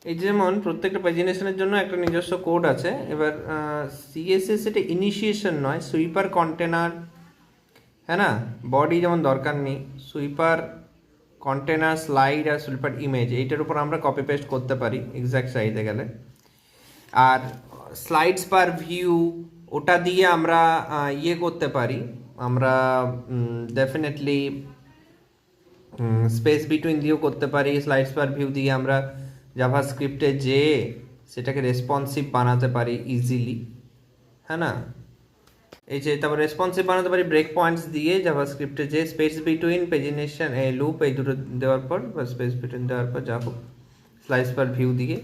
এই যেমন প্রত্যেকটা প্যাজিনেশনের জন্য একটা নিজস্ব কোড আছে। এবার সিএসএস এটা ইনিশিয়েশন নয়, সুইপার কন্টেনার, হ্যাঁ না, বডি যেমন দরকার নেই, সুইপার কন্টেনার স্লাইড আর সুইপার ইমেজ এইটার উপর আমরা কপি পেস্ট করতে পারি এক্স্যাক্ট সাইজে গেলে। আর স্লাইডস পার ভিউ ওটা দিয়ে আমরা ইয়ে করতে পারি, আমরা ডেফিনেটলি স্পেস বিটুইন দিয়েও করতে পারি। স্লাইডস পার ভিউ দিয়ে আমরা জাভাস্ক্রিপ্টে যেয়ে সেটাকে রেসপন্সিভ বানাতে পারি ইজিলি, হ্যাঁ না। এই যে তারপর রেসপন্সিভ বানাতে পারি ব্রেক পয়েন্টস দিয়ে জাভাস্ক্রিপ্টে যে স্পেস বিটুইন পেজিনেশন এই লুপ এই দুটো দেওয়ার পর বা স্পেস বিটুইন দেওয়ার পর যা হোক স্লাইডস পার ভিউ দিয়ে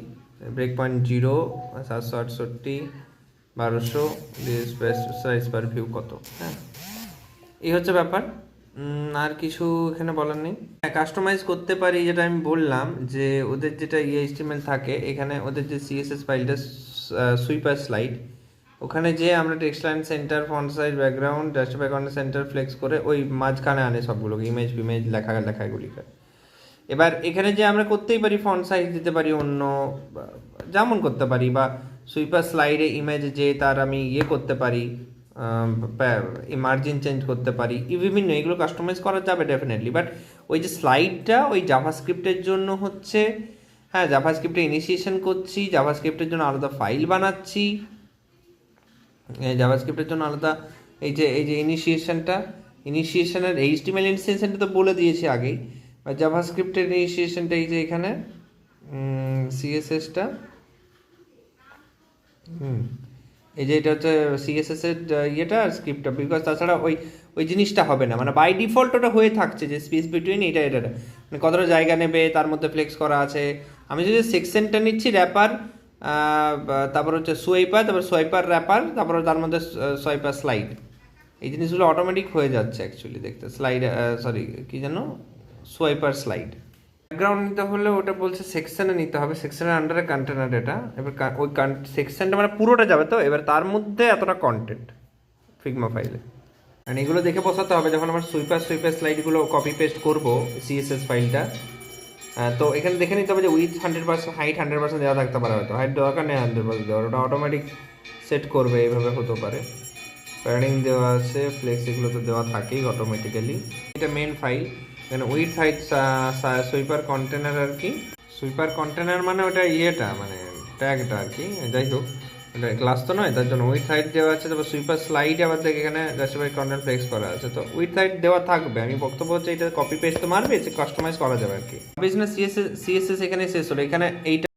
ব্রেক পয়েন্ট 0, 768, 1200 দিয়ে স্লাইডস পার ভিউ কত, হ্যাঁ এই হচ্ছে ব্যাপার। আর কিছু এখানে বলার নেই। হ্যাঁ, কাস্টমাইজ করতে পারি, যেটা আমি বললাম যে ওদের যেটা HTML থাকে এখানে ওদের যে সিএসএস ফাইলটা সুইপার স্লাইড, ওখানে যে আমরা text line center font size background dash background center flex করে ওই মাঝখানে আনে সবগুলোকে ইমেজ ফিমেজ লেখাগুলিকে। এবার এখানে যে আমরা করতেই পারি ফন্ট সাইজ দিতে পারি অন্য যেমন করতে পারি, বা সুইপার স্লাইডে ইমেজ যে তার আমি ইয়ে করতে পারি, মার্জিন চেঞ্জ করতে পারি, বিভিন্ন এগুলো কাস্টমাইজ করা যাবে ডেফিনেটলি। বাট ওই যে স্লাইডটা ওই জাভাস্ক্রিপ্টের জন্য হচ্ছে, হ্যাঁ জাভাস্ক্রিপ্টে ইনিশিয়েশন করছি, জাভাস্ক্রিপ্টের জন্য আলাদা ফাইল বানাচ্ছি, জাভাস্ক্রিপ্টের জন্য আলাদা এই যে ইনিশিয়েশনের HTML ইনিশিয়েশনটা তো বলে দিয়েছি আগেই, বা জাভাস্ক্রিপ্টের ইনিশিয়েশনটা এই যে এখানে সিএসএসটা, এই যে এটা হচ্ছে সিএসএস এর ইয়েটা আর স্ক্রিপ্টটা, বিকজ তাছাড়া ওই ওই জিনিসটা হবে না, মানে বাই ডিফল্ট ওটা হয়ে থাকছে যে স্পেস বিটুইন এটা মানে কতটা জায়গা নেবে তার মধ্যে ফ্লেক্স করা আছে। আমি যদি সেকশনটা নিচ্ছি র্যাপার, তারপর হচ্ছে সোয়াইপার, তারপর সোয়াইপার র্যাপার, তারপর তার মধ্যে সোয়াইপার স্লাইড, এই জিনিসগুলো অটোমেটিক হয়ে যাচ্ছে অ্যাকচুয়ালি দেখতে। স্লাইড সরি কী যেন সোয়াইপার স্লাইড। ব্যাকগ্রাউন্ড নিতে হলে ওটা বলছে সেকশনে নিতে হবে, সেকশনের আন্ডারে কন্টেনার এটা। এবার ওই সেকশনটা মানে পুরোটা যাবে, তো এবার তার মধ্যে এতটা কন্টেন্ট ফিগমা ফাইলে, মানে এগুলো দেখে বসাতে হবে যখন আমার সুইপার স্লাইডগুলো কপি পেস্ট করবো সিএসএস ফাইলটা। তো এখানে দেখে নিতে হবে যে উইথ 100%, হাইট 100% দেওয়া থাকতে পারে, হয়তো হাইট দরকার নেই 100% দেওয়ার, ওটা অটোমেটিক সেট করবে, এইভাবে হতে পারে। প্যাডিং দেওয়া আছে, ফ্লেক্স এগুলো তো দেওয়া থাকেই অটোমেটিক্যালি। এটা মেন ফাইল, এখানে উইথ হাইট সুইপার কন্টেনার আর কি। সুইপার কন্টেনার মানে ওটা ইয়েটা মানে ট্যাগটা আর কি, যাই হোক এটা ক্লাস তো নয়, তার জন্য উইথ হাইট দেওয়া আছে। তারপর সুইপার স্লাইড আবার দেখে এখানে জাস্টিফাইড কন্টেন্ট ফ্লেক্স করা আছে, তো উইথ হাইট দেওয়া থাকবে। আমি বক্তব্য হচ্ছে এটা কপি পেস্ট তো মারবে, কাস্টমাইজ করা যাবে আর কি। বিজনেস সিএসএস এখানে শেষ হলো, এখানে এইটা